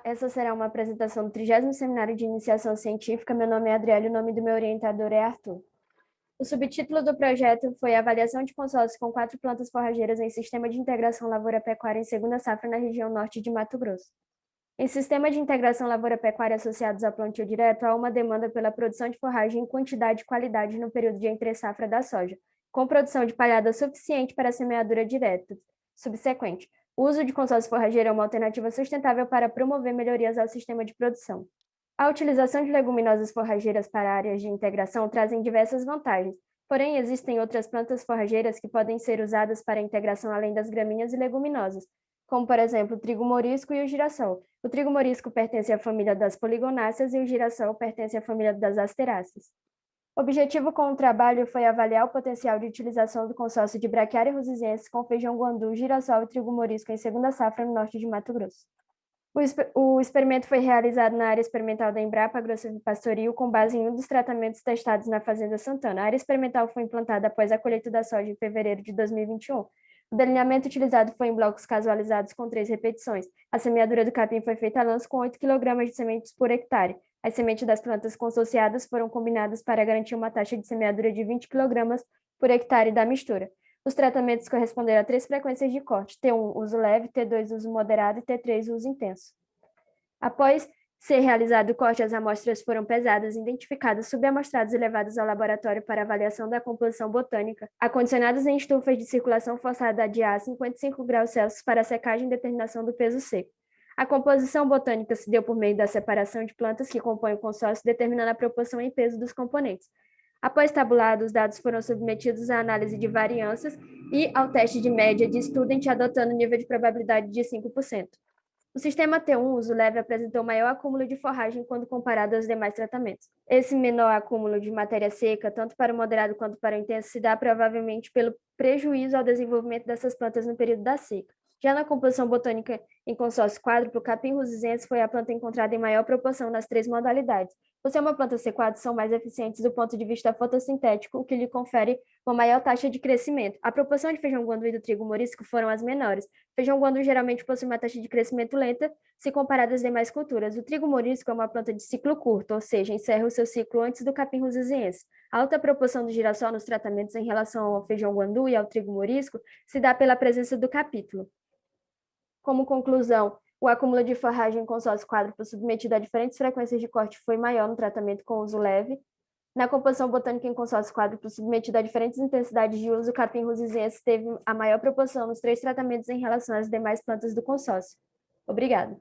essa será uma apresentação do 30º Seminário de Iniciação Científica. Meu nome é Adriele e o nome do meu orientador é Arthur. O subtítulo do projeto foi Avaliação de consórcio com 4 plantas forrageiras em Sistema de Integração Lavoura-Pecuária em Segunda Safra na região norte de Mato Grosso. Em Sistema de Integração Lavoura-Pecuária associados a plantio direto, há uma demanda pela produção de forragem em quantidade e qualidade no período de entre-safra da soja, com produção de palhada suficiente para a semeadura direta subsequente. O uso de consórcio forrageiro é uma alternativa sustentável para promover melhorias ao sistema de produção. A utilização de leguminosas forrageiras para áreas de integração trazem diversas vantagens, porém existem outras plantas forrageiras que podem ser usadas para integração além das gramíneas e leguminosas, como por exemplo o trigo morisco e o girassol. O trigo morisco pertence à família das poligonáceas e o girassol pertence à família das asteráceas. O objetivo com o trabalho foi avaliar o potencial de utilização do consórcio de Braquiária rusizense com feijão guandu, girassol e trigo morisco em segunda safra no norte de Mato Grosso. O experimento foi realizado na área experimental da Embrapa Agrossilvopastoril com base em um dos tratamentos testados na Fazenda Santana. A área experimental foi implantada após a colheita da soja em fevereiro de 2021. O delineamento utilizado foi em blocos casualizados com 3 repetições. A semeadura do capim foi feita a lanço com 8 kg de sementes por hectare. As sementes das plantas consorciadas foram combinadas para garantir uma taxa de semeadura de 20 kg por hectare da mistura. Os tratamentos corresponderam a 3 frequências de corte: T1, uso leve; T2, uso moderado; e T3, uso intenso. Após ser realizado o corte, as amostras foram pesadas, identificadas, subamostradas e levadas ao laboratório para avaliação da composição botânica, acondicionadas em estufas de circulação forçada de ar a 55 graus Celsius para secagem e determinação do peso seco. A composição botânica se deu por meio da separação de plantas que compõem o consórcio, determinando a proporção em peso dos componentes. Após tabulado, os dados foram submetidos à análise de variâncias e ao teste de média de Student, adotando nível de probabilidade de 5%. O sistema T1 uso leve apresentou maior acúmulo de forragem quando comparado aos demais tratamentos. Esse menor acúmulo de matéria seca, tanto para o moderado quanto para o intenso, se dá provavelmente pelo prejuízo ao desenvolvimento dessas plantas no período da seca. Já na composição botânica em consórcio quádruplo, o capim rusizense foi a planta encontrada em maior proporção nas 3 modalidades. Por ser uma planta C4, são mais eficientes do ponto de vista fotossintético, o que lhe confere uma maior taxa de crescimento. A proporção de feijão guandu e do trigo morisco foram as menores. O feijão guandu geralmente possui uma taxa de crescimento lenta se comparado às demais culturas. O trigo morisco é uma planta de ciclo curto, ou seja, encerra o seu ciclo antes do capim rusizense. A alta proporção do girassol nos tratamentos em relação ao feijão guandu e ao trigo morisco se dá pela presença do capítulo. Como conclusão, o acúmulo de forragem em consórcio quádruplo submetido a diferentes frequências de corte foi maior no tratamento com uso leve. Na composição botânica em consórcio quádruplo submetido a diferentes intensidades de uso, o capim rusizense teve a maior proporção nos 3 tratamentos em relação às demais plantas do consórcio. Obrigada.